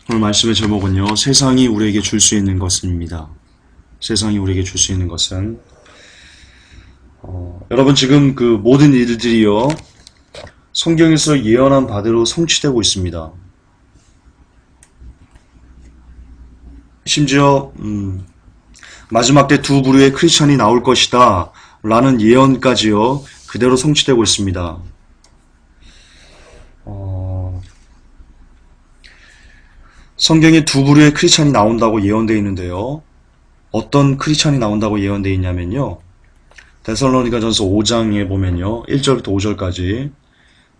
오늘 말씀의 제목은요, 세상이 우리에게 줄 수 있는 것입니다. 세상이 우리에게 줄 수 있는 것은, 여러분 지금 그 모든 일들이요, 성경에서 예언한 바대로 성취되고 있습니다. 심지어, 마지막 때 두 부류의 크리스찬이 나올 것이다, 라는 예언까지요, 그대로 성취되고 있습니다. 성경에 두 부류의 크리스찬이 나온다고 예언되어 있는데요. 어떤 크리스찬이 나온다고 예언되어 있냐면요. 데살로니가전서 5장에 보면요. 1절부터 5절까지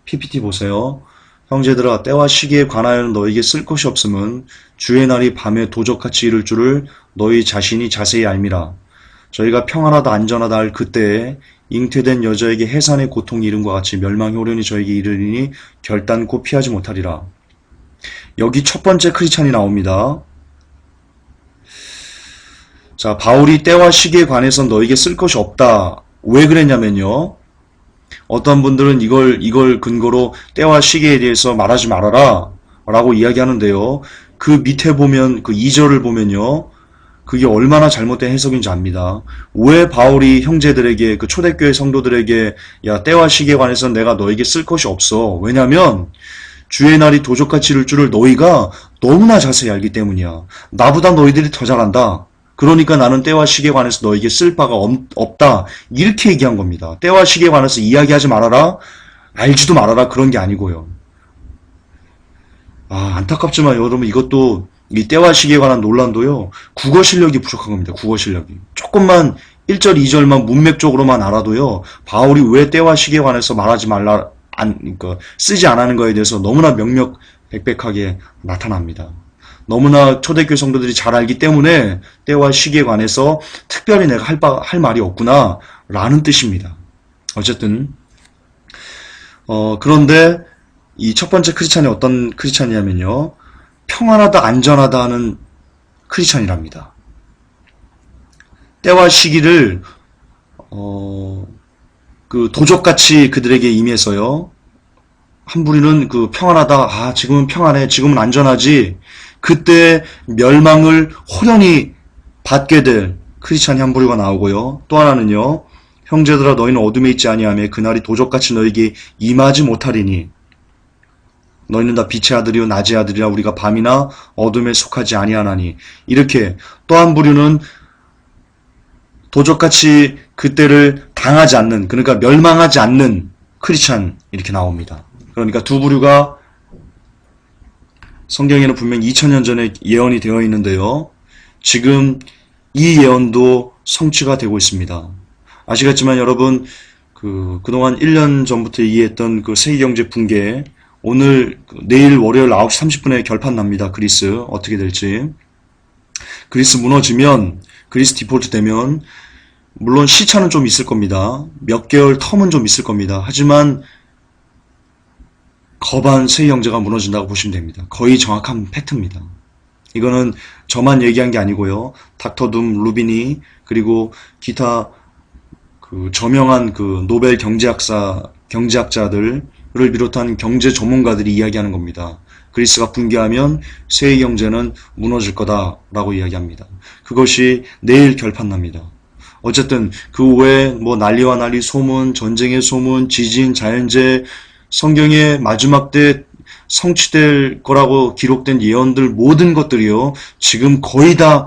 PPT 보세요. 형제들아 때와 시기에 관하여는 너희에게 쓸 것이 없음은 주의 날이 밤에 도적같이 이를 줄을 너희 자신이 자세히 알미라. 저희가 평안하다 안전하다 할 그때에 잉태된 여자에게 해산의 고통이 이름과 같이 멸망이 오려니 저에게 이르리니 결단코 피하지 못하리라. 여기 첫 번째 크리스찬이 나옵니다. 자, 바울이 때와 시기에 관해서 너에게 쓸 것이 없다. 왜 그랬냐면요. 어떤 분들은 이걸 근거로 때와 시기에 대해서 말하지 말아라. 라고 이야기하는데요. 그 밑에 보면, 그 2절을 보면요. 그게 얼마나 잘못된 해석인지 압니다. 왜 바울이 형제들에게, 그 초대교회 성도들에게, 야, 때와 시기에 관해서 내가 너에게 쓸 것이 없어. 왜냐면, 주의 날이 도적같이 이를 줄을 너희가 너무나 자세히 알기 때문이야. 나보다 너희들이 더 잘한다. 그러니까 나는 때와 시기에 관해서 너에게 쓸 바가 없다. 이렇게 얘기한 겁니다. 때와 시기에 관해서 이야기하지 말아라. 알지도 말아라. 그런 게 아니고요. 안타깝지만 여러분 이것도 이 때와 시기에 관한 논란도요. 국어 실력이 부족한 겁니다. 국어 실력이. 조금만 1절, 2절만 문맥적으로만 알아도요. 바울이 왜 때와 시기에 관해서 말하지 말라 그러니까 쓰지 않는 거에 대해서 너무나 명명백백하게 나타납니다. 너무나 초대교회 성도들이 잘 알기 때문에 때와 시기에 관해서 특별히 내가 할 말이 없구나 라는 뜻입니다. 어쨌든 그런데 이 첫 번째 크리스찬이 어떤 크리스찬이냐면요. 평안하다 안전하다 하는 크리스찬이랍니다. 때와 시기를 그 도적같이 그들에게 임해서요. 한 부류는 그 평안하다. 지금은 평안해. 지금은 안전하지. 그때 멸망을 호련히 받게 될 크리스찬이 한 부류가 나오고요. 또 하나는요. 형제들아 너희는 어둠에 있지 아니하며 그날이 도적같이 너희에게 임하지 못하리니 너희는 다 빛의 아들이요 낮의 아들이라 우리가 밤이나 어둠에 속하지 아니하나니. 이렇게 또 한 부류는 도적같이 그때를 당하지 않는, 그러니까 멸망하지 않는 크리스찬 이렇게 나옵니다. 그러니까 두 부류가 성경에는 분명 2000년 전에 예언이 되어 있는데요. 지금 이 예언도 성취가 되고 있습니다. 아시겠지만 여러분 그동안 1년 전부터 얘기했던 그 세계경제 붕괴 내일 월요일 9시 30분에 결판 납니다. 그리스 어떻게 될지. 그리스 무너지면 그리스 디폴트 되면 물론 시차는 좀 있을 겁니다. 몇 개월 텀은 좀 있을 겁니다. 하지만 거반 세계 경제가 무너진다고 보시면 됩니다. 거의 정확한 팩트입니다. 이거는 저만 얘기한 게 아니고요. 닥터 둠 루비니 그리고 기타 그 저명한 그 노벨 경제학자들을 비롯한 경제 전문가들이 이야기하는 겁니다. 그리스가 붕괴하면 세계 경제는 무너질 거다라고 이야기합니다. 그것이 내일 결판납니다. 어쨌든 그 외에 뭐 난리와 난리 소문, 전쟁의 소문, 지진, 자연재해, 성경의 마지막 때 성취될 거라고 기록된 예언들 모든 것들이요. 지금 거의 다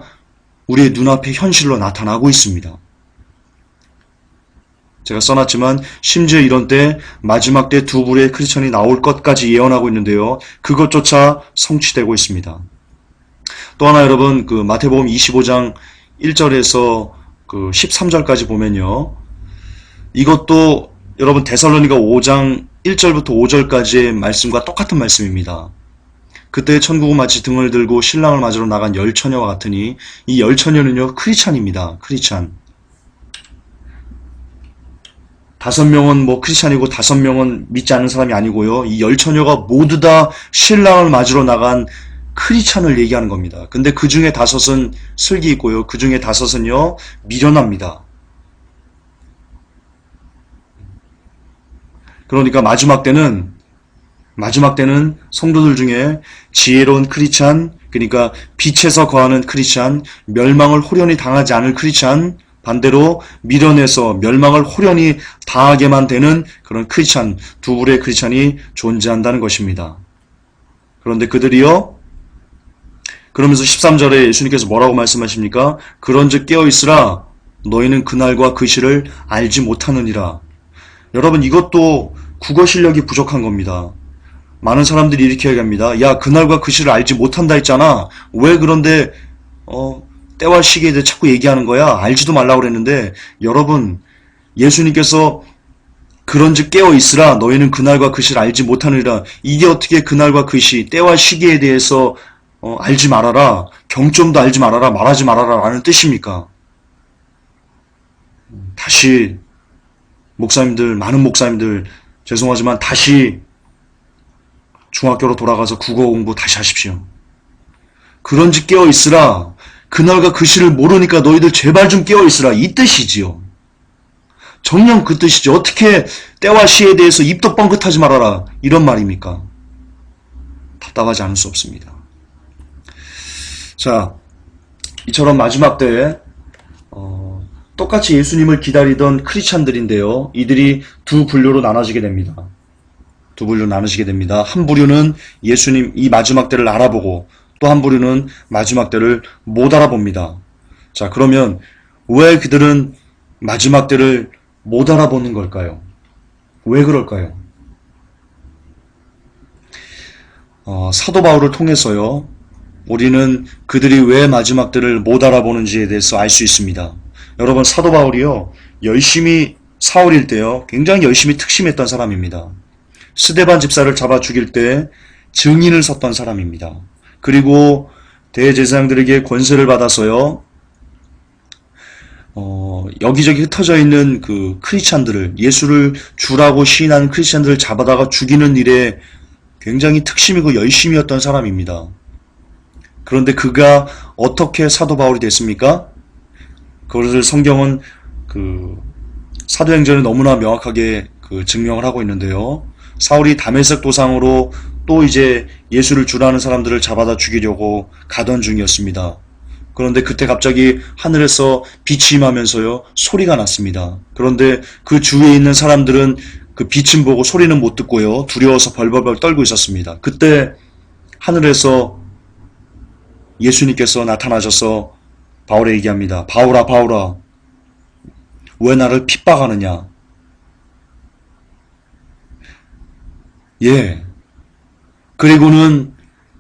우리의 눈앞에 현실로 나타나고 있습니다. 제가 써놨지만 심지어 이런 때 마지막 때 두 부류의 크리스천이 나올 것까지 예언하고 있는데요. 그것조차 성취되고 있습니다. 또 하나 여러분 그 마태복음 25장 1절에서 그 13절까지 보면요. 이것도 여러분 데살로니가 5장 1절부터 5절까지의 말씀과 똑같은 말씀입니다. 그때 천국은 마치 등을 들고 신랑을 맞으러 나간 열처녀와 같으니 이 열처녀는요. 크리스찬입니다. 크리스찬. 5명은 뭐 크리스찬이고 5명은 믿지 않는 사람이 아니고요. 이 열처녀가 모두 다 신랑을 맞으러 나간 크리스찬을 얘기하는 겁니다. 근데 그 중에 5은 슬기 있고요. 그 중에 5은요. 미련합니다. 그러니까 마지막 때는 마지막 때는 성도들 중에 지혜로운 크리스찬, 그러니까 빛에서 거하는 크리스찬, 멸망을 호련히 당하지 않을 크리스찬, 반대로 미련해서 멸망을 호련히 당하게만 되는 그런 크리스찬, 두 부류의 크리스찬이 존재한다는 것입니다. 그런데 그들이요, 그러면서 13절에 예수님께서 뭐라고 말씀하십니까? 그런즉 깨어있으라 너희는 그날과 그 시를 알지 못하느니라. 여러분, 이것도 국어 실력이 부족한 겁니다. 많은 사람들이 이렇게 얘기합니다. 야, 그날과 그 시를 알지 못한다 했잖아. 왜 그런데 때와 시기에 대해 자꾸 얘기하는 거야? 알지도 말라고 그랬는데, 여러분, 예수님께서 그런즉 깨어 있으라 너희는 그날과 그 시를 알지 못하느니라. 이게 어떻게 그날과 그 시, 때와 시기에 대해서 알지 말아라, 경점도 알지 말아라, 말하지 말아라 라는 뜻입니까? 다시 목사님들, 많은 목사님들 죄송하지만 다시 중학교로 돌아가서 국어 공부 다시 하십시오. 그런즉 깨어 있으라. 그날과 그 시를 모르니까 너희들 제발 좀 깨어 있으라. 이 뜻이지요. 정녕 그 뜻이지. 어떻게 때와 시에 대해서 입도 뻥긋하지 말아라. 이런 말입니까? 답답하지 않을 수 없습니다. 자, 이처럼 마지막 때에 똑같이 예수님을 기다리던 크리스찬들인데요. 이들이 두 분류로 나눠지게 됩니다. 두 부류로 나누시게 됩니다. 한 부류는 예수님 이 마지막 때를 알아보고 또 한 부류는 마지막 때를 못 알아봅니다. 자, 그러면 왜 그들은 마지막 때를 못 알아보는 걸까요? 왜 그럴까요? 사도 바울을 통해서요, 우리는 그들이 왜 마지막 때를 못 알아보는지에 대해서 알 수 있습니다. 여러분, 사도 바울이요, 열심히 사울일 때요, 굉장히 열심히 특심했던 사람입니다. 스데반 집사를 잡아 죽일 때 증인을 섰던 사람입니다. 그리고 대제사장들에게 권세를 받아서요, 여기저기 흩어져 있는 그 크리스찬들을, 예수를 주라고 시인하는 크리스찬들을 잡아다가 죽이는 일에 굉장히 특심이고 열심이었던 사람입니다. 그런데 그가 어떻게 사도 바울이 됐습니까? 그것을 성경은 사도행전에 너무나 명확하게 증명을 하고 있는데요. 사울이 다메섹 도상으로 또 이제 예수를 주라는 사람들을 잡아다 죽이려고 가던 중이었습니다. 그런데 그때 갑자기 하늘에서 빛이 임하면서요, 소리가 났습니다. 그런데 그 주위에 있는 사람들은 그 빛은 보고 소리는 못 듣고요, 두려워서 벌벌벌 떨고 있었습니다. 그때 하늘에서 예수님께서 나타나셔서 바울에 얘기합니다. 바울아, 바울아, 왜 나를 핍박하느냐? 예. 그리고는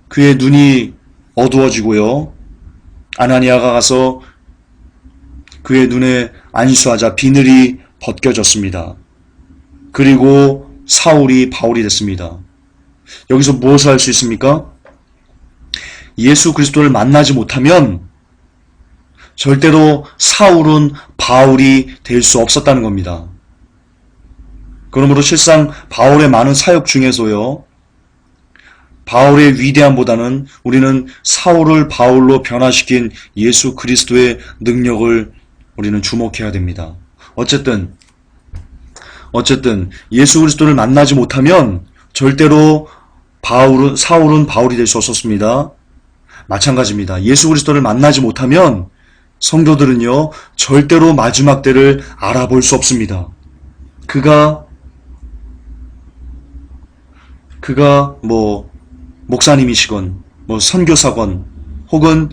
그의 눈이 어두워지고요, 아나니아가 가서 그의 눈에 안수하자 비늘이 벗겨졌습니다. 그리고 사울이 바울이 됐습니다. 여기서 무엇을 할 수 있습니까? 예수 그리스도를 만나지 못하면 절대로 사울은 바울이 될 수 없었다는 겁니다. 그러므로 실상 바울의 많은 사역 중에서요, 바울의 위대함보다는 우리는 사울을 바울로 변화시킨 예수 그리스도의 능력을 우리는 주목해야 됩니다. 어쨌든 예수 그리스도를 만나지 못하면 절대로 사울은 바울이 될 수 없었습니다. 마찬가지입니다. 예수 그리스도를 만나지 못하면 성도들은요, 절대로 마지막 때를 알아볼 수 없습니다. 그가 목사님이시건, 선교사건, 혹은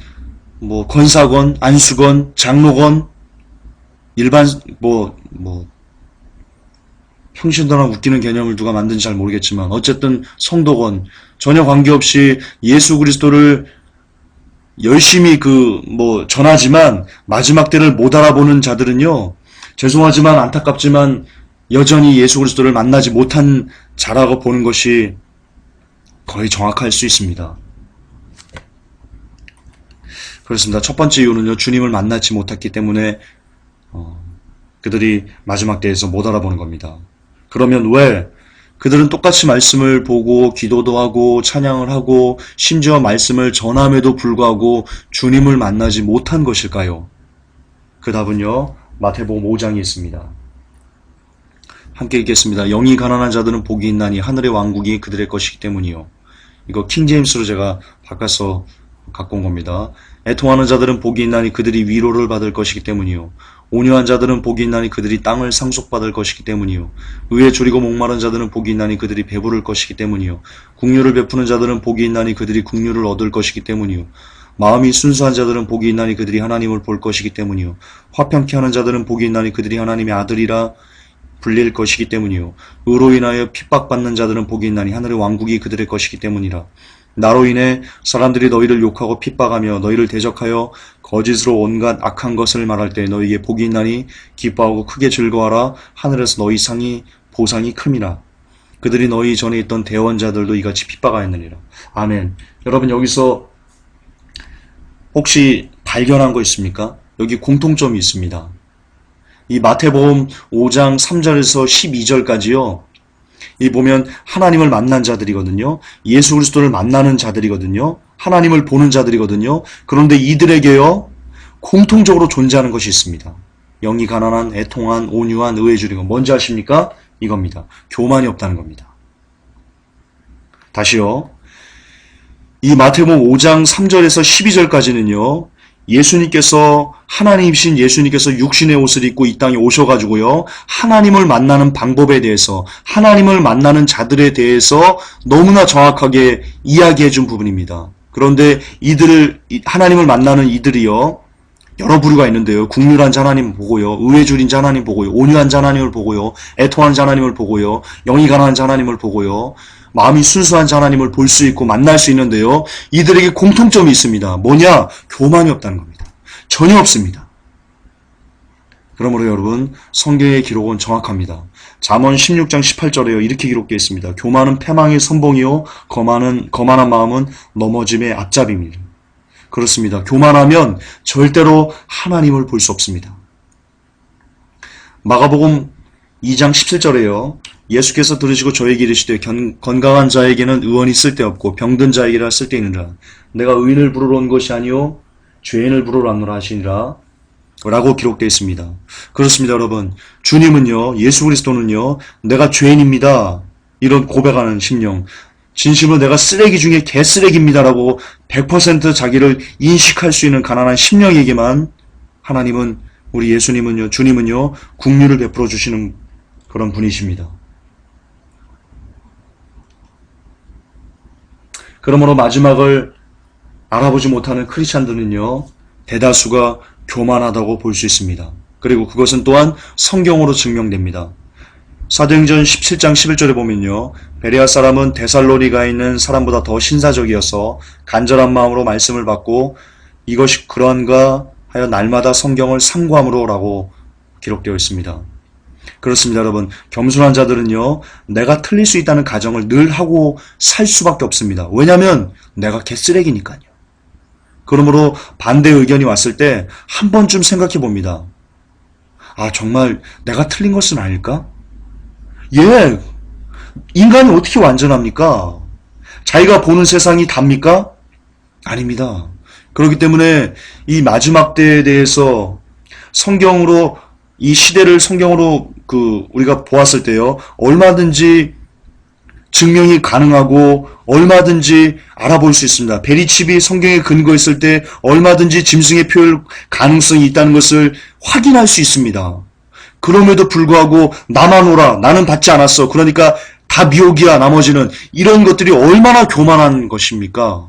권사건, 안수건, 장로건, 일반 평신도랑 웃기는 개념을 누가 만든지 잘 모르겠지만 어쨌든 성도건, 전혀 관계없이 예수 그리스도를 열심히 전하지만 마지막 때를 못 알아보는 자들은요, 죄송하지만 안타깝지만 여전히 예수 그리스도를 만나지 못한 자라고 보는 것이 거의 정확할 수 있습니다. 그렇습니다. 첫 번째 이유는요, 주님을 만나지 못했기 때문에 그들이 마지막 때에서 못 알아보는 겁니다. 그러면 왜 그들은 똑같이 말씀을 보고 기도도 하고 찬양을 하고 심지어 말씀을 전함에도 불구하고 주님을 만나지 못한 것일까요? 그 답은요, 마태복음 5장에 있습니다. 함께 읽겠습니다. 영이 가난한 자들은 복이 있나니 하늘의 왕국이 그들의 것이기 때문이요. 이거 킹제임스로 제가 바꿔서 갖고 온 겁니다. 애통하는 자들은 복이 있나니 그들이 위로를 받을 것이기 때문이요. 온유한 자들은 복이 있나니 그들이 땅을 상속받을 것이기 때문이요. 의에 줄이고 목마른 자들은 복이 있나니 그들이 배부를 것이기 때문이요. 긍휼을 베푸는 자들은 복이 있나니 그들이 긍휼을 얻을 것이기 때문이요. 마음이 순수한 자들은 복이 있나니 그들이 하나님을 볼 것이기 때문이요. 화평케 하는 자들은 복이 있나니 그들이 하나님의 아들이라 불릴 것이기 때문이요. 의로 인하여 핍박받는 자들은 복이 있나니 하늘의 왕국이 그들의 것이기 때문이라. 나로 인해 사람들이 너희를 욕하고 핍박하며 너희를 대적하여 거짓으로 온갖 악한 것을 말할 때 너희에게 복이 있나니 기뻐하고 크게 즐거워하라. 하늘에서 너희 보상이 큼이라. 그들이 너희 전에 있던 대원자들도 이같이 핍박하였느니라. 아멘. 여러분, 여기서 혹시 발견한 거 있습니까? 여기 공통점이 있습니다. 이 마태복음 5장 3절에서 12절까지요. 이 보면 하나님을 만난 자들이거든요. 예수 그리스도를 만나는 자들이거든요. 하나님을 보는 자들이거든요. 그런데 이들에게요, 공통적으로 존재하는 것이 있습니다. 영이 가난한, 애통한, 온유한, 의에 줄이고. 뭔지 아십니까? 이겁니다. 교만이 없다는 겁니다. 다시요. 이 마태복음 5장 3절에서 12절까지는요. 예수님께서, 하나님이신 예수님께서 육신의 옷을 입고 이 땅에 오셔가지고요, 하나님을 만나는 방법에 대해서, 하나님을 만나는 자들에 대해서 너무나 정확하게 이야기해 준 부분입니다. 그런데 하나님을 만나는 이들이요, 여러 부류가 있는데요. 긍휼한 자 하나님을 보고요, 의에 줄인 자 하나님 보고요, 온유한 자 하나님을 보고요, 애통한 자 하나님을 보고요, 영이 가난한 자 하나님을 보고요, 마음이 순수한 자 하나님을 볼 수 있고 만날 수 있는데요. 이들에게 공통점이 있습니다. 뭐냐? 교만이 없다는 겁니다. 전혀 없습니다. 그러므로 여러분, 성경의 기록은 정확합니다. 잠언 16장 18절에요. 이렇게 기록되어 있습니다. 교만은 패망의 선봉이요, 거만한 마음은 넘어짐의 앞잡이입니다. 그렇습니다. 교만하면 절대로 하나님을 볼 수 없습니다. 마가복음 2장 17절에요. 예수께서 들으시고 저에게 이르시되 건강한 자에게는 의원이 쓸데없고 병든 자에게라 쓸데있느니라. 내가 의인을 부르러 온 것이 아니요 죄인을 부르러 왔노라 하시니라 라고 기록되어 있습니다. 그렇습니다. 여러분, 주님은요, 예수 그리스도는요, 내가 죄인입니다, 이런 고백하는 심령, 진심으로 내가 쓰레기 중에 개쓰레기입니다 라고 100% 자기를 인식할 수 있는 가난한 심령에게만 하나님은, 우리 예수님은요, 주님은요, 긍휼을 베풀어 주시는 그런 분이십니다. 그러므로 마지막을 알아보지 못하는 크리스찬들은요, 대다수가 교만하다고 볼 수 있습니다. 그리고 그것은 또한 성경으로 증명됩니다. 사도행전 17장 11절에 보면요, 베레아 사람은 데살로니가에 있는 사람보다 더 신사적이어서 간절한 마음으로 말씀을 받고 이것이 그러한가 하여 날마다 성경을 상고함으로 라고 기록되어 있습니다. 그렇습니다. 여러분, 겸손한 자들은요, 내가 틀릴 수 있다는 가정을 늘 하고 살 수밖에 없습니다. 왜냐하면 내가 개쓰레기니까요. 그러므로 반대 의견이 왔을 때 한 번쯤 생각해 봅니다. 아, 정말 내가 틀린 것은 아닐까? 예, 인간이 어떻게 완전합니까? 자기가 보는 세상이 답니까? 아닙니다. 그렇기 때문에 이 마지막 때에 대해서 성경으로, 이 시대를 성경으로 우리가 보았을 때요, 얼마든지 증명이 가능하고 얼마든지 알아볼 수 있습니다. 베리칩이 성경에 근거했을 때 얼마든지 짐승의 표현 가능성이 있다는 것을 확인할 수 있습니다. 그럼에도 불구하고 나만 오라, 나는 받지 않았어, 그러니까 다 미혹이야 나머지는, 이런 것들이 얼마나 교만한 것입니까?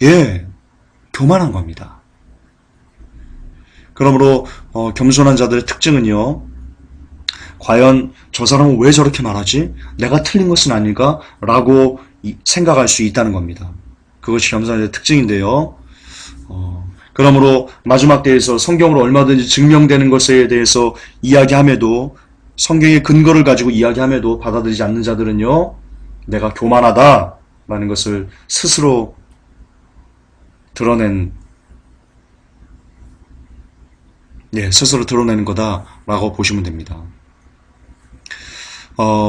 예, 교만한 겁니다. 그러므로 겸손한 자들의 특징은요, 과연 저 사람은 왜 저렇게 말하지? 내가 틀린 것은 아닐까? 라고 생각할 수 있다는 겁니다. 그것이 겸손한 자의 특징인데요. 그러므로 마지막 때에서 성경으로 얼마든지 증명되는 것에 대해서 이야기함에도, 성경의 근거를 가지고 이야기함에도 받아들이지 않는 자들은요, 내가 교만하다라는 것을 스스로 스스로 드러내는 거다라고 보시면 됩니다.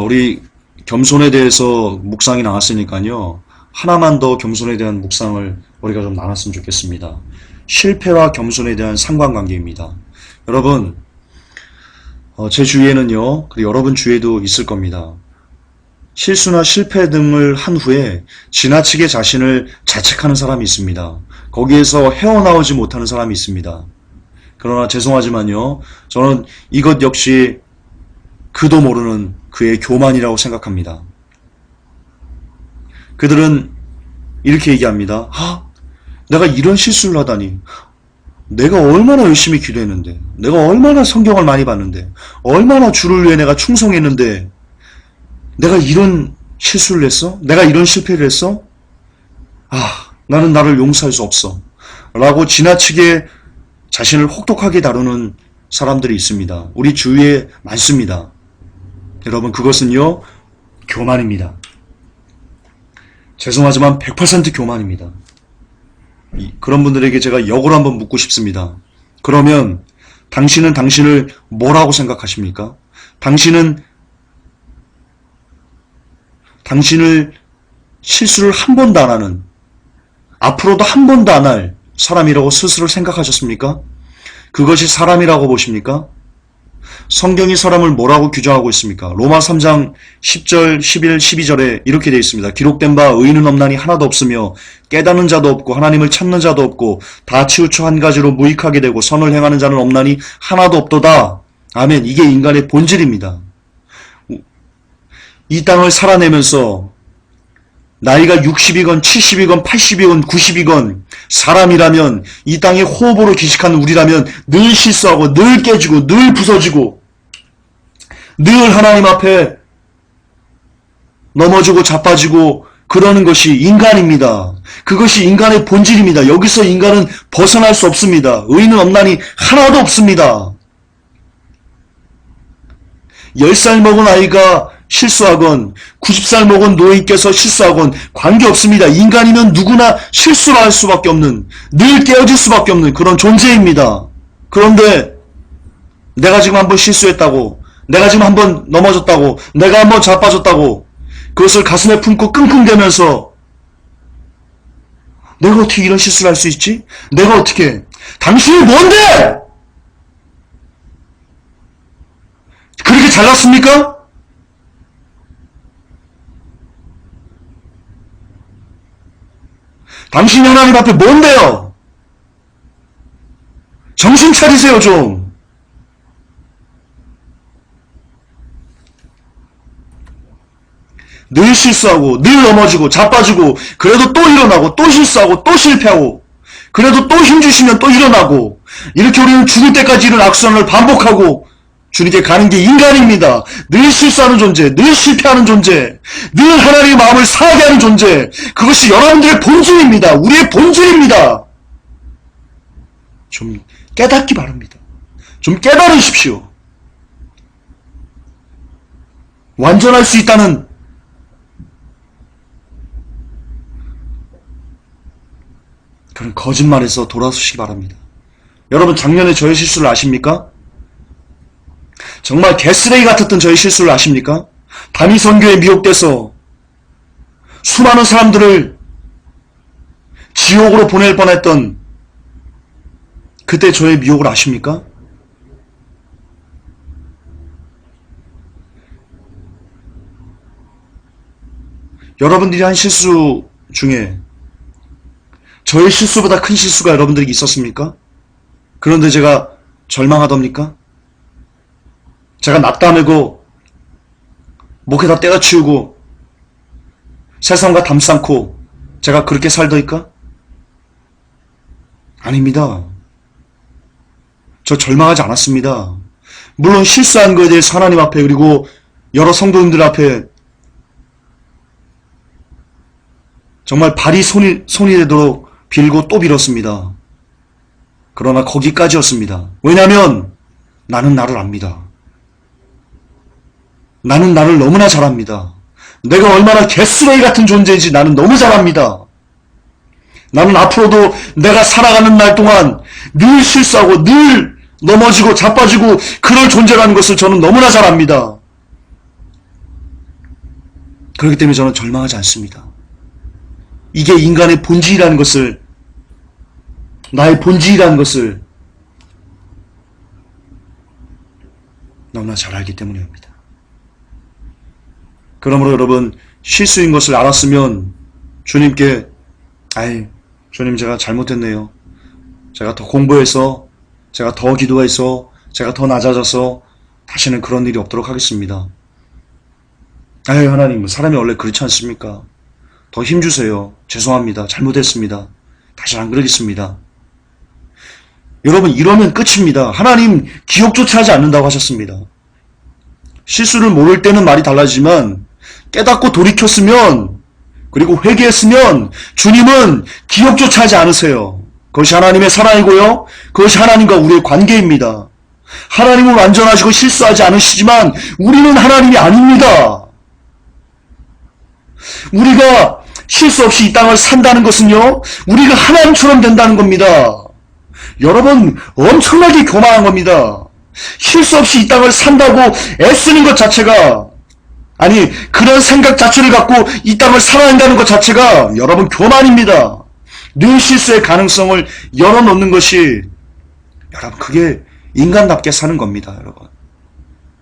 우리 겸손에 대해서 묵상이 나왔으니까요, 하나만 더 겸손에 대한 묵상을 우리가 좀 나눴으면 좋겠습니다. 실패와 겸손에 대한 상관관계입니다. 여러분, 제 주위에는요, 그리고 여러분 주위에도 있을 겁니다. 실수나 실패 등을 한 후에 지나치게 자신을 자책하는 사람이 있습니다. 거기에서 헤어나오지 못하는 사람이 있습니다. 그러나 죄송하지만요, 저는 이것 역시 그도 모르는 그의 교만이라고 생각합니다. 그들은 이렇게 얘기합니다. 내가 이런 실수를 하다니. 내가 얼마나 열심히 기도했는데, 내가 얼마나 성경을 많이 봤는데, 얼마나 주를 위해 내가 충성했는데, 내가 이런 실수를 했어? 내가 이런 실패를 했어? 나는 나를 용서할 수 없어. 라고 지나치게 자신을 혹독하게 다루는 사람들이 있습니다. 우리 주위에 많습니다. 여러분, 그것은요, 교만입니다. 죄송하지만 100% 교만입니다. 그런 분들에게 제가 역으로 한번 묻고 싶습니다. 그러면 당신은 당신을 뭐라고 생각하십니까? 당신을 실수를 한 번도 안 하는, 앞으로도 한 번도 안 할 사람이라고 스스로 생각하셨습니까? 그것이 사람이라고 보십니까? 성경이 사람을 뭐라고 규정하고 있습니까? 로마 3장 10절, 11, 12절에 이렇게 되어 있습니다. 기록된 바 의인은 없나니 하나도 없으며 깨닫는 자도 없고 하나님을 찾는 자도 없고 다 치우쳐 한 가지로 무익하게 되고 선을 행하는 자는 없나니 하나도 없도다. 아멘. 이게 인간의 본질입니다. 이 땅을 살아내면서 나이가 60이건 70이건 80이건 90이건 사람이라면 이 땅에 호흡으로 기식하는 우리라면 늘 실수하고 늘 깨지고 늘 부서지고 늘 하나님 앞에 넘어지고 자빠지고 그러는 것이 인간입니다. 그것이 인간의 본질입니다. 여기서 인간은 벗어날 수 없습니다. 의인은 없나니 하나도 없습니다. 10살 먹은 아이가 실수하건 90살 먹은 노인께서 실수하건 관계없습니다. 인간이면 누구나 실수를 할 수밖에 없는, 늘 깨어질 수밖에 없는 그런 존재입니다. 그런데 내가 지금 한번 실수했다고, 내가 지금 한번 넘어졌다고, 내가 한번 자빠졌다고 그것을 가슴에 품고 끙끙대면서 내가 어떻게 이런 실수를 할 수 있지? 내가 어떻게? 당신이 뭔데? 그렇게 잘났습니까? 당신이 하나님 앞에 뭔데요? 정신 차리세요 좀. 늘 실수하고 늘 넘어지고 자빠지고 그래도 또 일어나고 또 실수하고 또 실패하고 그래도 또 힘주시면 또 일어나고 이렇게 우리는 죽을 때까지 이런 악순환을 반복하고 주님께 가는 게 인간입니다. 늘 실수하는 존재, 늘 실패하는 존재, 늘 하나님의 마음을 상하게 하는 존재. 그것이 여러분들의 본질입니다. 우리의 본질입니다. 좀 깨닫기 바랍니다. 좀 깨달으십시오. 완전할 수 있다는 그런 거짓말에서 돌아서시기 바랍니다. 여러분 작년에 저의 실수를 아십니까? 정말 개쓰레기 같았던 저의 실수를 아십니까? 단위 선교에 미혹돼서 수많은 사람들을 지옥으로 보낼 뻔했던 그때 저의 미혹을 아십니까? 여러분들이 한 실수 중에 저의 실수보다 큰 실수가 여러분들에게 있었습니까? 그런데 제가 절망하답니까? 제가 낙담하고 목에다 때려치우고 세상과 담쌓고 제가 그렇게 살더이까? 아닙니다. 저 절망하지 않았습니다. 물론 실수한 것에 대해서 하나님 앞에 그리고 여러 성도님들 앞에 정말 발이 손이 되도록 빌고 또 빌었습니다. 그러나 거기까지였습니다. 왜냐하면 나는 나를 압니다. 나는 나를 너무나 잘 압니다. 내가 얼마나 개쓰레기 같은 존재인지 나는 너무 잘 압니다. 나는 앞으로도 내가 살아가는 날 동안 늘 실수하고 늘 넘어지고 자빠지고 그럴 존재라는 것을 저는 너무나 잘 압니다. 그렇기 때문에 저는 절망하지 않습니다. 이게 인간의 본질이라는 것을, 나의 본질이라는 것을 너무나 잘 알기 때문입니다. 그러므로 여러분, 실수인 것을 알았으면 주님께 주님 제가 잘못했네요. 제가 더 공부해서, 제가 더 기도해서, 제가 더 낮아져서 다시는 그런 일이 없도록 하겠습니다. 하나님, 사람이 원래 그렇지 않습니까? 더 힘주세요. 죄송합니다. 잘못했습니다. 다시는 안 그러겠습니다. 여러분, 이러면 끝입니다. 하나님 기억조차 하지 않는다고 하셨습니다. 실수를 모를 때는 말이 달라지만 깨닫고 돌이켰으면, 그리고 회개했으면 주님은 기억조차 하지 않으세요. 그것이 하나님의 사랑이고요. 그것이 하나님과 우리의 관계입니다. 하나님은 완전하시고 실수하지 않으시지만 우리는 하나님이 아닙니다. 우리가 실수 없이 이 땅을 산다는 것은요, 우리가 하나님처럼 된다는 겁니다. 여러분, 엄청나게 교만한 겁니다. 실수 없이 이 땅을 산다고 애쓰는 것 자체가, 아니, 그런 생각 자체를 갖고 이 땅을 살아낸다는 것 자체가 여러분 교만입니다. 늘 실수의 가능성을 열어놓는 것이, 여러분, 그게 인간답게 사는 겁니다, 여러분.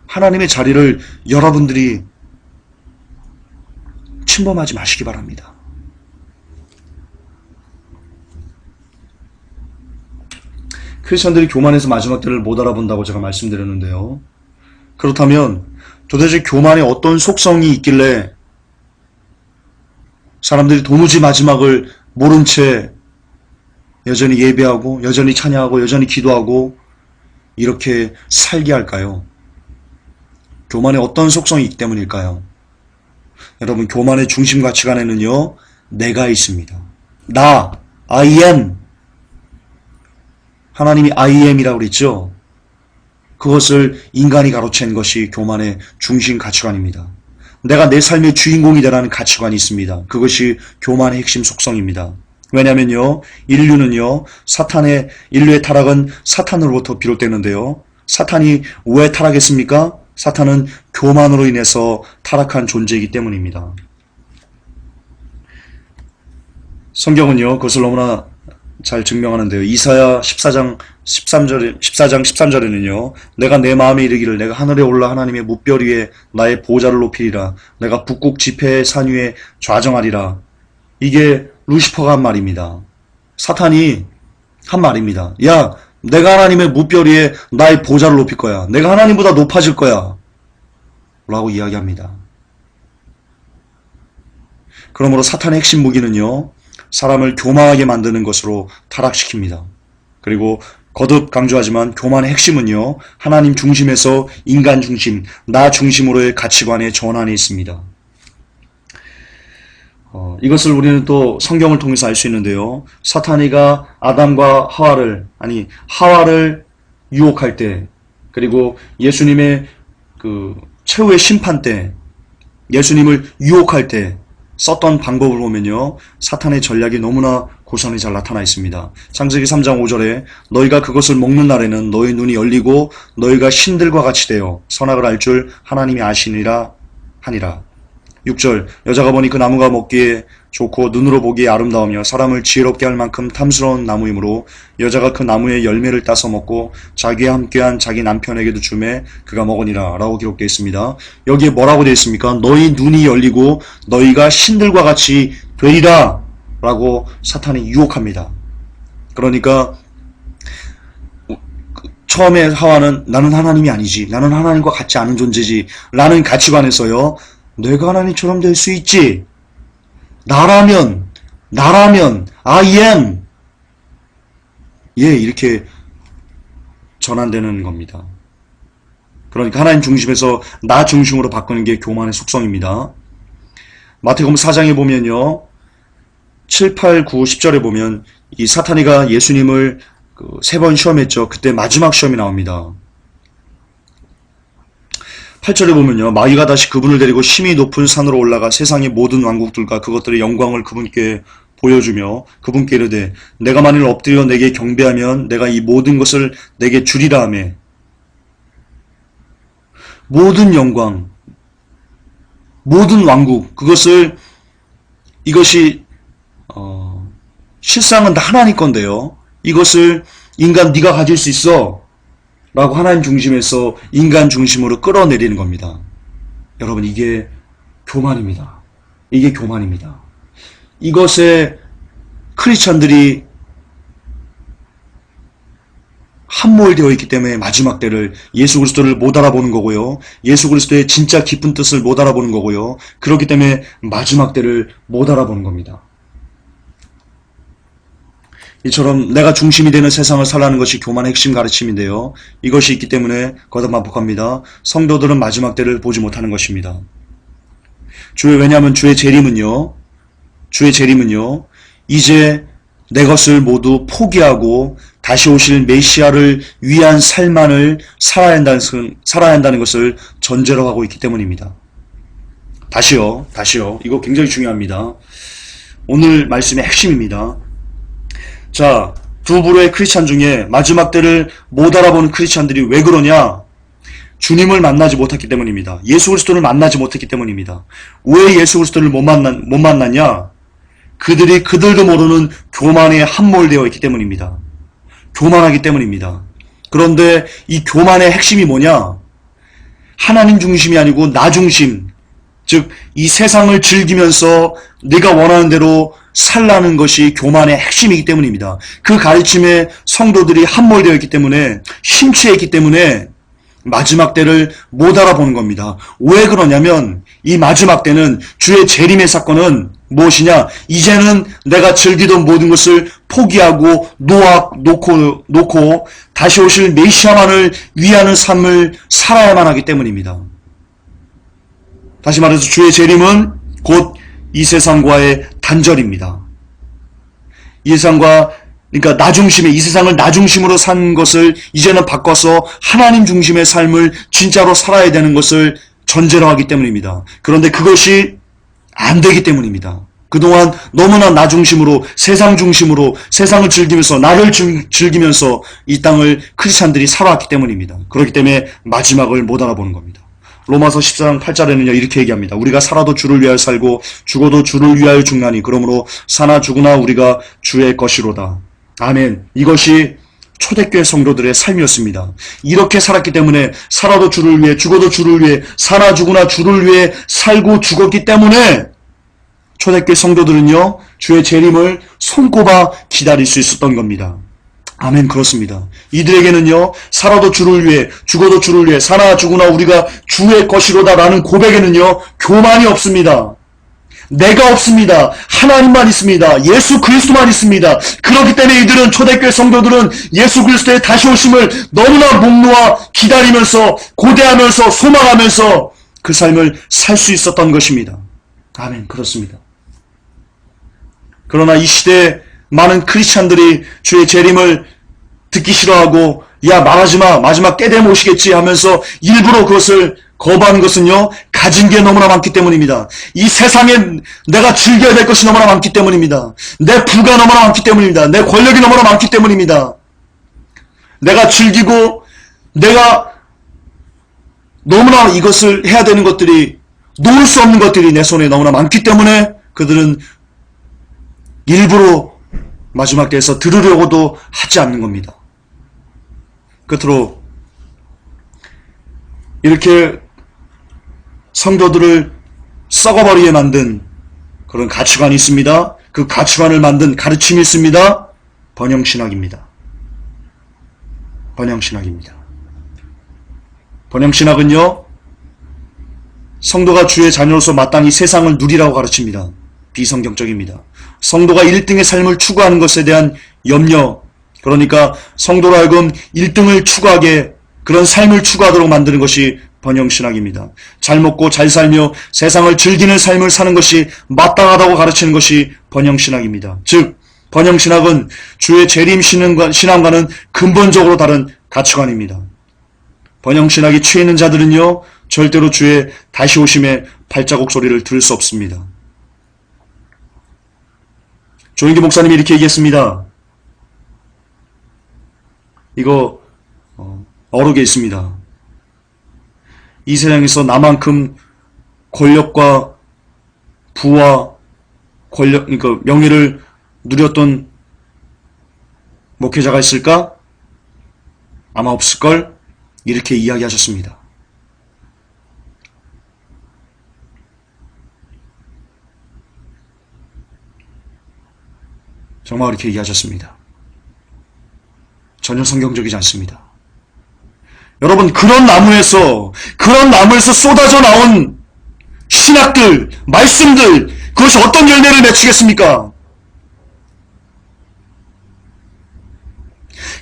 하나님의 자리를 여러분들이 침범하지 마시기 바랍니다. 크리스천들이 교만해서 마지막 때를 못 알아본다고 제가 말씀드렸는데요. 그렇다면 도대체 교만에 어떤 속성이 있길래 사람들이 도무지 마지막을 모른 채 여전히 예배하고, 여전히 찬양하고, 여전히 기도하고 이렇게 살게 할까요? 교만에 어떤 속성이 있기 때문일까요? 여러분, 교만의 중심 가치관에는요, 내가 있습니다. 나, I am. 하나님이 I am이라고 그랬죠? 그것을 인간이 가로챈 것이 교만의 중심 가치관입니다. 내가 내 삶의 주인공이 되라는 가치관이 있습니다. 그것이 교만의 핵심 속성입니다. 왜냐면요, 인류의 타락은 사탄으로부터 비롯되는데요. 사탄이 왜 타락했습니까? 사탄은 교만으로 인해서 타락한 존재이기 때문입니다. 성경은요, 그것을 너무나 잘 증명하는데요. 이사야 14장 13절에는요. 내가 내 마음에 이르기를 내가 하늘에 올라 하나님의 무별 위에 나의 보좌를 높이리라. 내가 북극 지폐의 산 위에 좌정하리라. 이게 루시퍼가 한 말입니다. 사탄이 한 말입니다. 야, 내가 하나님의 무별 위에 나의 보좌를 높일 거야. 내가 하나님보다 높아질 거야. 라고 이야기합니다. 그러므로 사탄의 핵심 무기는요. 사람을 교만하게 만드는 것으로 타락시킵니다. 그리고 거듭 강조하지만 교만의 핵심은요. 하나님 중심에서 인간 중심, 나 중심으로의 가치관의 전환이 있습니다. 이것을 우리는 또 성경을 통해서 알 수 있는데요. 사탄이가 아담과 하와를 유혹할 때, 그리고 예수님의 그 최후의 심판 때, 예수님을 유혹할 때 썼던 방법을 보면요. 사탄의 전략이 너무나 고스란히 잘 나타나 있습니다. 창세기 3장 5절에 너희가 그것을 먹는 날에는 너희 눈이 열리고 너희가 신들과 같이 되어 선악을 알 줄 하나님이 아시니라 하니라. 6절 여자가 보니 그 나무가 먹기에 좋고 눈으로 보기에 아름다우며 사람을 지혜롭게 할 만큼 탐스러운 나무이므로 여자가 그 나무의 열매를 따서 먹고 자기와 함께한 자기 남편에게도 주매 그가 먹으니라 라고 기록되어 있습니다. 여기에 뭐라고 되어 있습니까? 너희 눈이 열리고 너희가 신들과 같이 되리라 라고 사탄이 유혹합니다. 그러니까 처음에 하와는 나는 하나님이 아니지, 나는 하나님과 같지 않은 존재지 라는 가치관에서요. 내가 하나님처럼 될 수 있지. 나라면, I am. 이렇게 전환되는 겁니다. 그러니까 하나님 중심에서 나 중심으로 바꾸는 게 교만의 속성입니다. 마태복음 4장에 보면요. 7, 8, 9, 10절에 보면 이 사탄이가 예수님을 3번 시험했죠. 그때 마지막 시험이 나옵니다. 8절에 보면요. 마귀가 다시 그분을 데리고 심히 높은 산으로 올라가 세상의 모든 왕국들과 그것들의 영광을 그분께 보여주며 그분께 이르되 내가 만일 엎드려 내게 경배하면 내가 이 모든 것을 내게 주리라 하며 모든 영광, 모든 왕국 이것이 실상은 다 하나님 건데요. 이것을 인간 네가 가질 수 있어. 라고 하나님 중심에서 인간 중심으로 끌어내리는 겁니다. 여러분, 이게 교만입니다. 이게 교만입니다. 이것에 크리스찬들이 함몰되어 있기 때문에 마지막 때를, 예수 그리스도를 못 알아보는 거고요. 예수 그리스도의 진짜 깊은 뜻을 못 알아보는 거고요. 그렇기 때문에 마지막 때를 못 알아보는 겁니다. 이처럼 내가 중심이 되는 세상을 살라는 것이 교만의 핵심 가르침인데요. 이것이 있기 때문에 거듭 반복합니다. 성도들은 마지막 때를 보지 못하는 것입니다. 왜냐하면 주의 재림은요, 이제 내 것을 모두 포기하고 다시 오실 메시아를 위한 삶만을 살아야 한다는 것을 전제로 하고 있기 때문입니다. 다시요. 이거 굉장히 중요합니다. 오늘 말씀의 핵심입니다. 자, 두 부류의 크리스찬 중에 마지막 때를 못 알아보는 크리스찬들이 왜 그러냐? 주님을 만나지 못했기 때문입니다. 예수 그리스도를 만나지 못했기 때문입니다. 왜 예수 그리스도를 못 만났냐? 그들도 모르는 교만에 함몰되어 있기 때문입니다. 교만하기 때문입니다. 그런데 이 교만의 핵심이 뭐냐? 하나님 중심이 아니고 나 중심, 즉 이 세상을 즐기면서 네가 원하는 대로 살라는 것이 교만의 핵심이기 때문입니다. 그 가르침에 성도들이 함몰되어 있기 때문에, 심취해 있기 때문에 마지막 때를 못 알아보는 겁니다. 왜 그러냐면 이 마지막 때는, 주의 재림의 사건은 무엇이냐? 이제는 내가 즐기던 모든 것을 포기하고 놓고 다시 오실 메시아만을 위하는 삶을 살아야만 하기 때문입니다. 다시 말해서 주의 재림은 곧 이 세상과의 단절입니다. 이 세상과, 그러니까 나 중심의, 이 세상을 나 중심으로 산 것을 이제는 바꿔서 하나님 중심의 삶을 진짜로 살아야 되는 것을 전제로 하기 때문입니다. 그런데 그것이 안 되기 때문입니다. 그동안 너무나 나 중심으로, 세상 중심으로, 세상을 즐기면서, 나를 즐기면서 이 땅을 크리스찬들이 살아왔기 때문입니다. 그렇기 때문에 마지막을 못 알아보는 겁니다. 로마서 14장 8절에는요, 이렇게 얘기합니다. 우리가 살아도 주를 위하여 살고 죽어도 주를 위하여 죽나니 그러므로 사나 죽으나 우리가 주의 것이로다. 아멘. 이것이 초대교회 성도들의 삶이었습니다. 이렇게 살았기 때문에, 살아도 주를 위해 죽어도 주를 위해, 사나 죽으나 주를 위해 살고 죽었기 때문에 초대교회 성도들은요, 주의 재림을 손꼽아 기다릴 수 있었던 겁니다. 아멘. 그렇습니다. 이들에게는요, 살아도 주를 위해 죽어도 주를 위해 사나 죽으나 우리가 주의 것이로다 라는 고백에는요, 교만이 없습니다. 내가 없습니다. 하나님만 있습니다. 예수 그리스도만 있습니다. 그렇기 때문에 이들은, 초대교회 성도들은 예수 그리스도의 다시 오심을 너무나 목놓아 기다리면서, 고대하면서, 소망하면서 그 삶을 살 수 있었던 것입니다. 아멘. 그렇습니다. 그러나 이 시대에 많은 크리스찬들이 주의 재림을 듣기 싫어하고, 야, 말하지마, 마지막 때 되면 오시겠지 하면서 일부러 그것을 거부하는 것은요, 가진 게 너무나 많기 때문입니다. 이 세상에 내가 즐겨야 될 것이 너무나 많기 때문입니다. 내 부가 너무나 많기 때문입니다. 내 권력이 너무나 많기 때문입니다. 내가 즐기고, 내가 너무나 이것을 해야 되는 것들이, 놓을 수 없는 것들이 내 손에 너무나 많기 때문에 그들은 일부러 마지막 때에서 들으려고도 하지 않는 겁니다. 끝으로 이렇게 성도들을 썩어버리게 만든 그런 가치관이 있습니다. 그 가치관을 만든 가르침이 있습니다. 번영신학입니다. 번영신학은요, 성도가 주의 자녀로서 마땅히 세상을 누리라고 가르칩니다. 비성경적입니다. 성도가 1등의 삶을 추구하는 것에 대한 염려, 그러니까 성도로 하여금 1등을 추구하게, 그런 삶을 추구하도록 만드는 것이 번영신학입니다. 잘 먹고 잘 살며 세상을 즐기는 삶을 사는 것이 마땅하다고 가르치는 것이 번영신학입니다. 즉, 번영신학은 주의 재림 신앙과는 근본적으로 다른 가치관입니다. 번영신학이 취해 있는 자들은요, 절대로 주의 다시 오심의 발자국 소리를 들을 수 없습니다. 조인기 목사님이 이렇게 얘기했습니다. 이거 어록에 있습니다. 이 세상에서 나만큼 권력과 부와 그러니까 명예를 누렸던 목회자가 있을까? 아마 없을걸? 이렇게 이야기하셨습니다. 정말 이렇게 얘기하셨습니다. 전혀 성경적이지 않습니다. 여러분, 그런 나무에서 쏟아져 나온 신학들, 말씀들, 그것이 어떤 열매를 맺히겠습니까?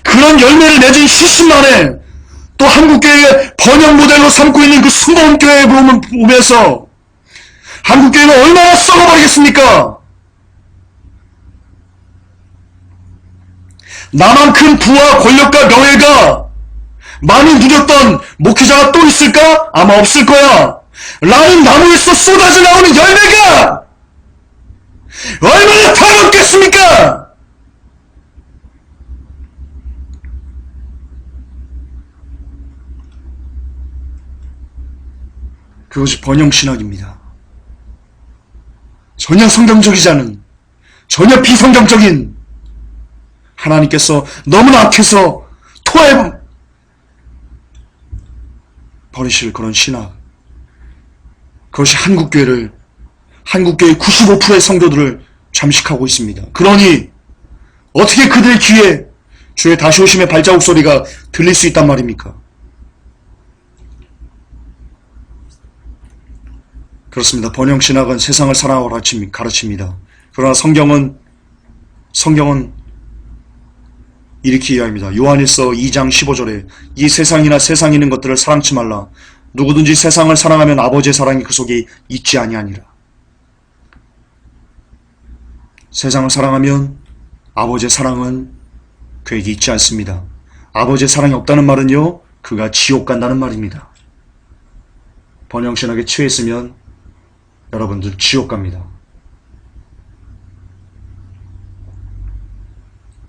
그런 열매를 맺은 시신만에 또 한국교회의 번역 모델로 삼고 있는 그 수많은 교회 보면서 한국교회가 얼마나 썩어버리겠습니까? 나만큼 부와 권력과 명예가 많이 누렸던 목회자가 또 있을까? 아마 없을 거야. 라인 나무에서 쏟아져 나오는 열매가 얼마나 다롭겠습니까? 그것이 번영신학입니다. 전혀 성경적이지 않은, 전혀 비성경적인, 하나님께서 너무나 악해서 토해 버리실 그런 신학. 그것이 한국교회의 95%의 성도들을 잠식하고 있습니다. 그러니 어떻게 그들의 귀에 주의 다시 오심의 발자국 소리가 들릴 수 있단 말입니까? 그렇습니다. 번영신학은 세상을 사랑하고 가르칩니다. 그러나 성경은 이렇게 이야기합니다. 요한일서 2장 15절에 이 세상이나 세상에 있는 것들을 사랑치 말라. 누구든지 세상을 사랑하면 아버지의 사랑이 그 속에 있지 아니하니라. 세상을 사랑하면 아버지의 사랑은 그에게 있지 않습니다. 아버지의 사랑이 없다는 말은요, 그가 지옥 간다는 말입니다. 번영신학에 취했으면 여러분들 지옥 갑니다.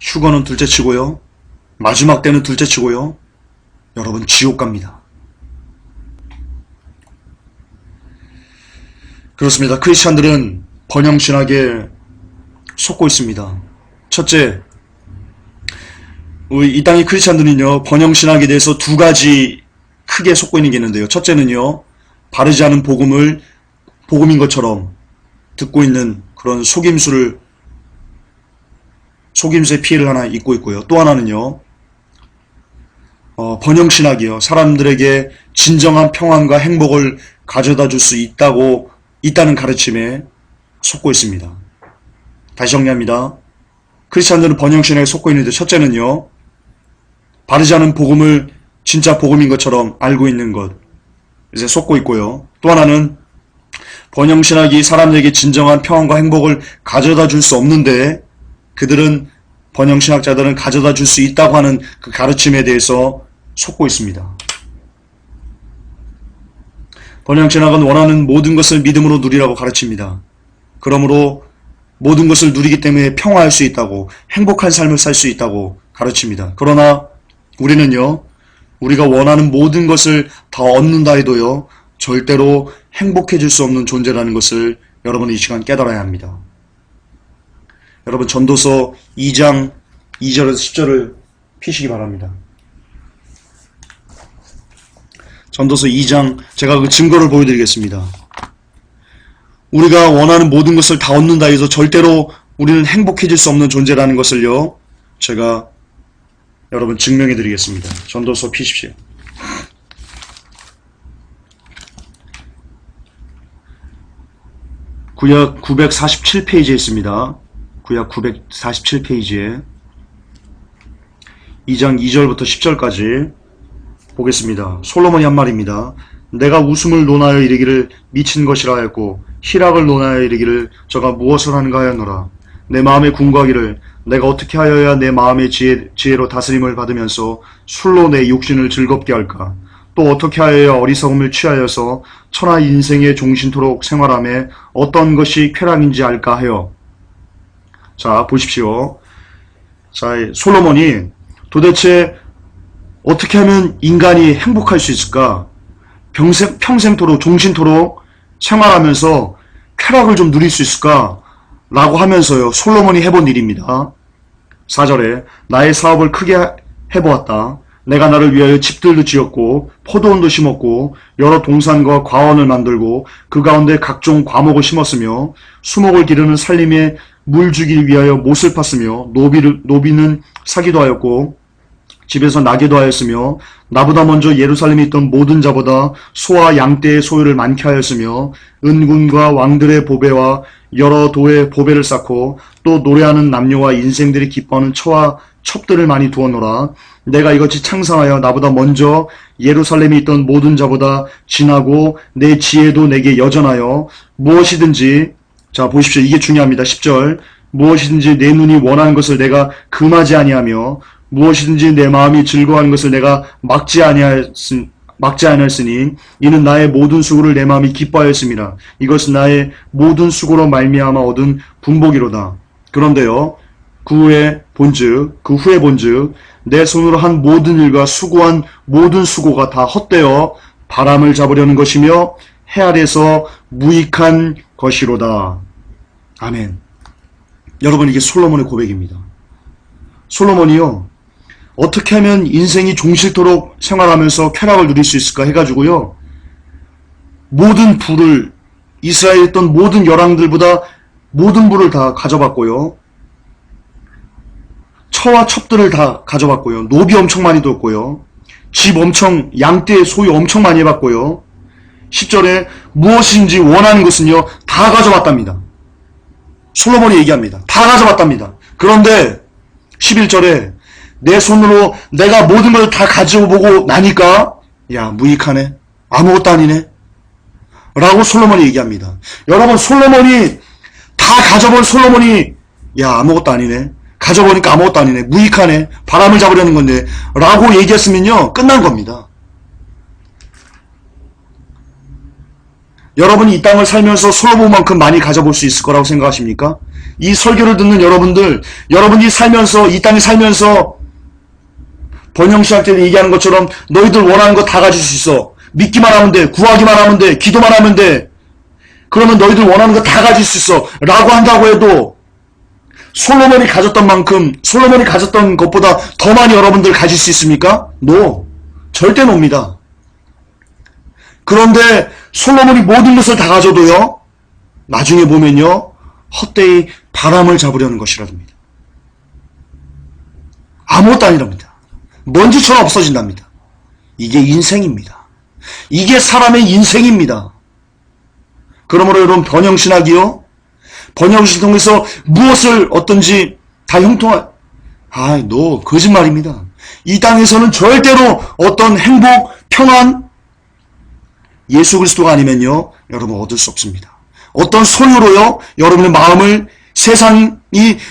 휴거는 둘째치고요, 마지막 때는 둘째치고요, 여러분 지옥 갑니다. 그렇습니다. 크리스찬들은 번영신학에 속고 있습니다. 첫째, 이 땅의 크리스찬들은요, 번영신학에 대해서 두 가지 크게 속고 있는 게 있는데요. 첫째는요, 바르지 않은 복음인 것처럼 듣고 있는 그런 속임수의 피해를 하나 입고 있고요. 또 하나는요, 번영신학이요, 사람들에게 진정한 평안과 행복을 가져다 줄 수 있다는 가르침에 속고 있습니다. 다시 정리합니다. 크리스찬들은 번영신학에 속고 있는데, 첫째는요, 바르지 않은 복음을 진짜 복음인 것처럼 알고 있는 것, 이제 속고 있고요. 또 하나는 번영신학이 사람들에게 진정한 평안과 행복을 가져다 줄 수 없는데, 번영신학자들은 가져다 줄 수 있다고 하는 그 가르침에 대해서 속고 있습니다. 번영신학은 원하는 모든 것을 믿음으로 누리라고 가르칩니다. 그러므로 모든 것을 누리기 때문에 평화할 수 있다고, 행복한 삶을 살 수 있다고 가르칩니다. 그러나 우리는요, 우리가 원하는 모든 것을 다 얻는다 해도요, 절대로 행복해질 수 없는 존재라는 것을 여러분은 이 시간 깨달아야 합니다. 여러분, 전도서 2장 2절에서 10절을 피시기 바랍니다. 전도서 2장, 제가 그 증거를 보여드리겠습니다. 우리가 원하는 모든 것을 다 얻는다 해서 절대로 우리는 행복해질 수 없는 존재라는 것을요, 제가 여러분 증명해 드리겠습니다. 전도서 피십시오. 구약 947페이지에 있습니다. 구약 947페이지에 2장 2절부터 10절까지 보겠습니다. 솔로몬이 한 말입니다. 내가 웃음을 논하여 이르기를 미친 것이라 하였고 희락을 논하여 이르기를 저가 무엇을 하는가 하였노라. 내 마음에 궁구하기를 내가 어떻게 하여야 내 마음의 지혜로 다스림을 받으면서 술로 내 육신을 즐겁게 할까. 또 어떻게 하여야 어리석음을 취하여서 천하 인생의 종신토록 생활함에 어떤 것이 쾌락인지 알까 하여. 자, 보십시오. 자, 솔로몬이 도대체 어떻게 하면 인간이 행복할 수 있을까? 평생토록, 종신토록 생활하면서 쾌락을 좀 누릴 수 있을까? 라고 하면서요, 솔로몬이 해본 일입니다. 4절에 나의 사업을 크게 해보았다. 내가 나를 위하여 집들도 지었고 포도원도 심었고 여러 동산과 과원을 만들고 그 가운데 각종 과목을 심었으며 수목을 기르는 살림에 물 주기 위하여 못을 팠으며 노비는 사기도 하였고 집에서 나게도 하였으며 나보다 먼저 예루살렘에 있던 모든 자보다 소와 양떼의 소유를 많게 하였으며 은군과 왕들의 보배와 여러 도의 보배를 쌓고 또 노래하는 남녀와 인생들이 기뻐하는 처와 첩들을 많이 두었노라. 내가 이것이 창상하여 나보다 먼저 예루살렘에 있던 모든 자보다 진하고 내 지혜도 내게 여전하여 무엇이든지, 자 보십시오, 이게 중요합니다. 10절, 무엇이든지 내 눈이 원하는 것을 내가 금하지 아니하며 무엇이든지 내 마음이 즐거워하는 것을 내가 막지 아니하였으니 이는 나의 모든 수고를 내 마음이 기뻐하였습니다. 이것은 나의 모든 수고로 말미암아 얻은 분복이로다. 그런데요, 그 후에 본즉 내 손으로 한 모든 일과 수고한 모든 수고가 다 헛되어 바람을 잡으려는 것이며 해 아래서 무익한 것이로다. 아멘. 여러분, 이게 솔로몬의 고백입니다. 솔로몬이요, 어떻게 하면 인생이 종실토록 생활하면서 쾌락을 누릴 수 있을까 해가지고요, 모든 부를, 이스라엘에 있던 모든 열왕들보다 모든 부를 다 가져봤고요, 처와 첩들을 다 가져봤고요, 노비 엄청 많이 뒀고요, 집 엄청, 양떼 소유 엄청 많이 해봤고요, 10절에 무엇인지 원하는 것은요 다 가져봤답니다. 솔로몬이 얘기합니다. 다 가져봤답니다. 그런데 11절에 내 손으로 내가 모든 걸 다 가지고 보고 나니까 야, 무익하네, 아무것도 아니네 라고 솔로몬이 얘기합니다. 여러분, 솔로몬이 다 가져본 솔로몬이 야, 아무것도 아니네, 가져보니까 아무것도 아니네, 무익하네, 바람을 잡으려는 건데 라고 얘기했으면요 끝난 겁니다. 여러분이 이 땅을 살면서 솔로몬만큼 많이 가져볼 수 있을 거라고 생각하십니까? 이 설교를 듣는 여러분들, 여러분이 살면서, 이 땅에 살면서 번영신학들이 얘기하는 것처럼 너희들 원하는 거 다 가질 수 있어, 믿기만 하면 돼, 구하기만 하면 돼, 기도만 하면 돼, 그러면 너희들 원하는 거 다 가질 수 있어 라고 한다고 해도 솔로몬이 가졌던 만큼, 솔로몬이 가졌던 것보다 더 많이 여러분들 가질 수 있습니까? No. 절대 노입니다. 그런데 솔로몬이 모든 것을 다 가져도요, 나중에 보면요 헛되이 바람을 잡으려는 것이랍니다. 아무것도 아니랍니다. 먼지처럼 없어진답니다. 이게 인생입니다. 이게 사람의 인생입니다. 그러므로 여러분, 번영신학이요, 번영신 통해서 무엇을 얻든지 다 형통한, 너 거짓말입니다. 이 땅에서는 절대로 어떤 행복, 평안, 예수 그리스도가 아니면요 여러분 얻을 수 없습니다. 어떤 소유로요 여러분의 마음을, 세상이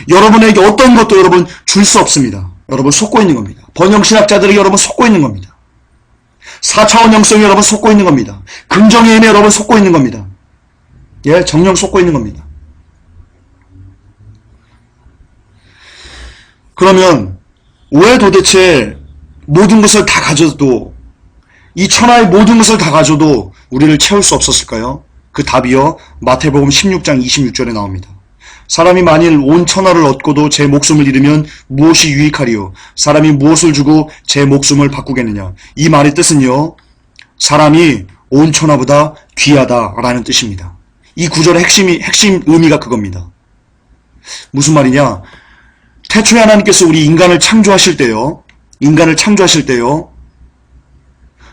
여러분에게 어떤 것도 여러분 줄 수 없습니다. 여러분 속고 있는 겁니다. 번영신학자들이 여러분 속고 있는 겁니다. 4차원 영성이 여러분 속고 있는 겁니다. 긍정의 힘에 여러분 속고 있는 겁니다. 예, 정령 속고 있는 겁니다. 그러면 왜 도대체 모든 것을 다 가져도, 이 천하의 모든 것을 다 가져도 우리를 채울 수 없었을까요? 그 답이요 마태복음 16장 26절에 나옵니다. 사람이 만일 온 천하를 얻고도 제 목숨을 잃으면 무엇이 유익하리요? 사람이 무엇을 주고 제 목숨을 바꾸겠느냐? 이 말의 뜻은요, 사람이 온 천하보다 귀하다라는 뜻입니다. 이 구절의 핵심 의미가 그겁니다. 무슨 말이냐? 태초에 하나님께서 우리 인간을 창조하실 때요,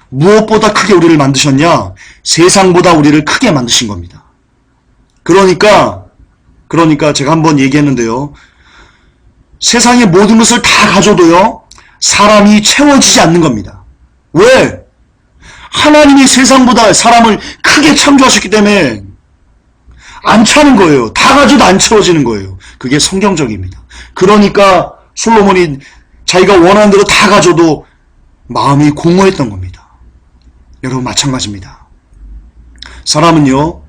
무엇보다 크게 우리를 만드셨냐? 세상보다 우리를 크게 만드신 겁니다. 그러니까 제가 한번 얘기했는데요, 세상의 모든 것을 다 가져도요 사람이 채워지지 않는 겁니다. 왜? 하나님이 세상보다 사람을 크게 창조하셨기 때문에 안 차는 거예요. 다 가져도 안 채워지는 거예요. 그게 성경적입니다. 그러니까 솔로몬이 자기가 원하는 대로 다 가져도 마음이 공허했던 겁니다. 여러분 마찬가지입니다. 사람은요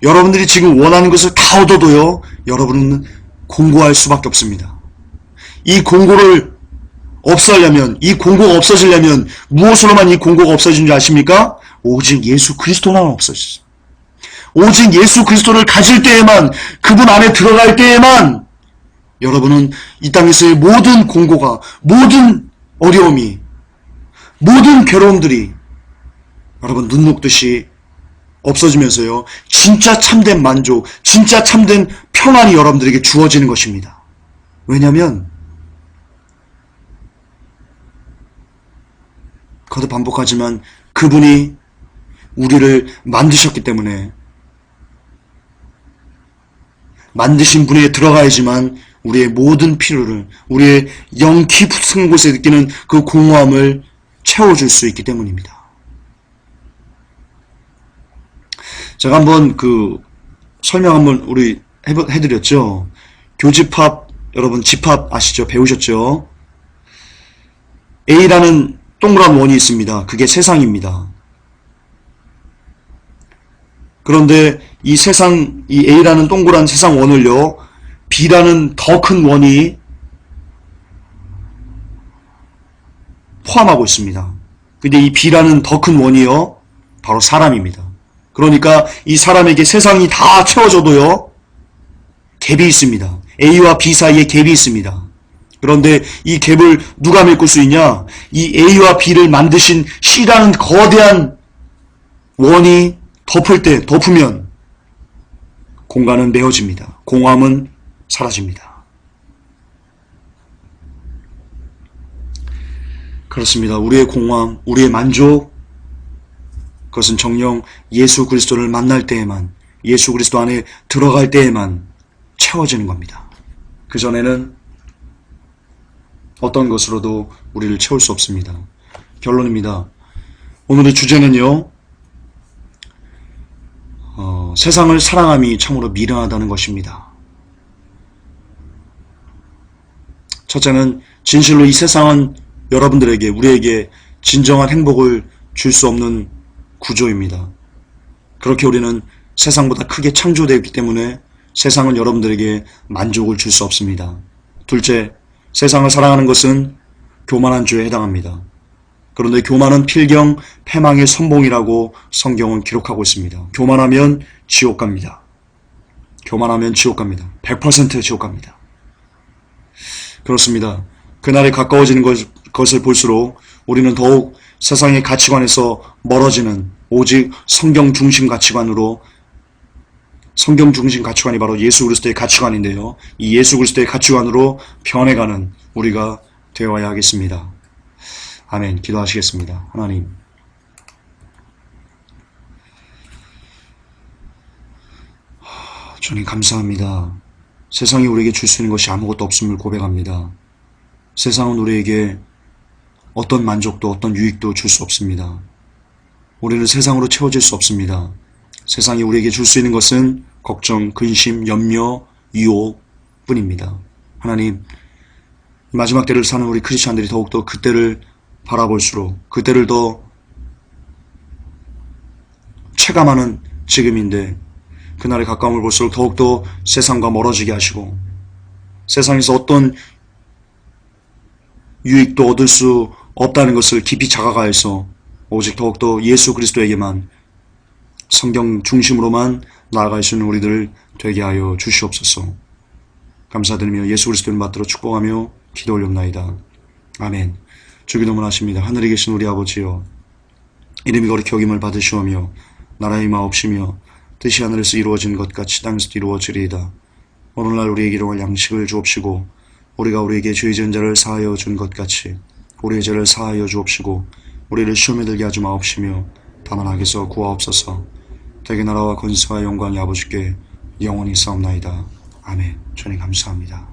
여러분들이 지금 원하는 것을 다 얻어도요 여러분은 공고할 수밖에 없습니다. 이 공고를 없애려면, 이 공고가 없어지려면 무엇으로만 이 공고가 없어진 줄 아십니까? 오직 예수 그리스도만 없어졌어요. 오직 예수 그리스도를 가질 때에만, 그분 안에 들어갈 때에만 여러분은 이 땅에서의 모든 공고가, 모든 어려움이, 모든 괴로움들이 여러분 눈 녹듯이 없어지면서요, 진짜 참된 만족, 진짜 참된 평안이 여러분들에게 주어지는 것입니다. 왜냐하면 거듭 반복하지만 그분이 우리를 만드셨기 때문에, 만드신 분에 들어가야지만 우리의 모든 필요를, 우리의 영 깊은 곳에 느끼는 그 공허함을 채워줄 수 있기 때문입니다. 제가 한번 설명 한번 우리 해드렸죠. 교집합, 여러분 집합 아시죠? 배우셨죠? A라는 동그란 원이 있습니다. 그게 세상입니다. 그런데 이 A라는 동그란 세상 원을요, B라는 더 큰 원이 포함하고 있습니다. 근데 이 B라는 더 큰 원이요, 바로 사람입니다. 그러니까 이 사람에게 세상이 다 채워져도요, 갭이 있습니다. A와 B 사이에 갭이 있습니다. 그런데 이 갭을 누가 메꿀 수 있냐? 이 A와 B를 만드신 C라는 거대한 원이 덮으면 공간은 메워집니다. 공허함은 사라집니다. 그렇습니다. 우리의 공허함, 우리의 만족, 그것은 정녕 예수 그리스도를 만날 때에만, 예수 그리스도 안에 들어갈 때에만 채워지는 겁니다. 그전에는 어떤 것으로도 우리를 채울 수 없습니다. 결론입니다. 오늘의 주제는요, 세상을 사랑함이 참으로 미련하다는 것입니다. 첫째는 진실로 이 세상은 여러분들에게, 우리에게 진정한 행복을 줄 수 없는 구조입니다. 그렇게 우리는 세상보다 크게 창조되었기 때문에 세상은 여러분들에게 만족을 줄 수 없습니다. 둘째, 세상을 사랑하는 것은 교만한 죄에 해당합니다. 그런데 교만은 필경 패망의 선봉이라고 성경은 기록하고 있습니다. 교만하면 지옥 갑니다. 교만하면 지옥 갑니다. 100% 지옥 갑니다. 그렇습니다. 그날이 가까워지는 것을 볼수록 우리는 더욱 세상의 가치관에서 멀어지는, 오직 성경 중심 가치관으로, 성경 중심 가치관이 바로 예수 그리스도의 가치관인데요, 이 예수 그리스도의 가치관으로 변해가는 우리가 되어야 하겠습니다. 아멘. 기도하시겠습니다. 하나님, 주님 감사합니다. 세상이 우리에게 줄 수 있는 것이 아무것도 없음을 고백합니다. 세상은 우리에게 어떤 만족도, 어떤 유익도 줄 수 없습니다. 우리는 세상으로 채워질 수 없습니다. 세상이 우리에게 줄 수 있는 것은 걱정, 근심, 염려, 유혹 뿐입니다. 하나님, 마지막 때를 사는 우리 크리스찬들이 더욱더 그때를 바라볼수록, 그때를 더 체감하는 지금인데, 그날의 가까움을 볼수록 더욱더 세상과 멀어지게 하시고, 세상에서 어떤 유익도 얻을 수 없다는 것을 깊이 자각하여서 오직 더욱더 예수 그리스도에게만, 성경 중심으로만 나아갈 수 있는 우리들 되게 하여 주시옵소서. 감사드리며 예수 그리스도를 받들어 축복하며 기도 올렸나이다. 아멘. 주기도문 하십니다. 하늘에 계신 우리 아버지여, 이름이 거룩히 여김을 받으시오며 나라의 마옵시며 뜻이 하늘에서 이루어진 것 같이 땅에서도 이루어지리이다. 오늘날 우리에게 일용할 양식을 주옵시고, 우리가 우리에게 죄 지은 자를 사하여 준 것 같이 우리의 죄를 사하여 주옵시고, 우리를 시험에 들게 하지 마옵시며 다만 악에서 구하옵소서. 대개 나라와 권세와 영광이 아버지께 영원히 싸움나이다. 아멘. 주님 감사합니다.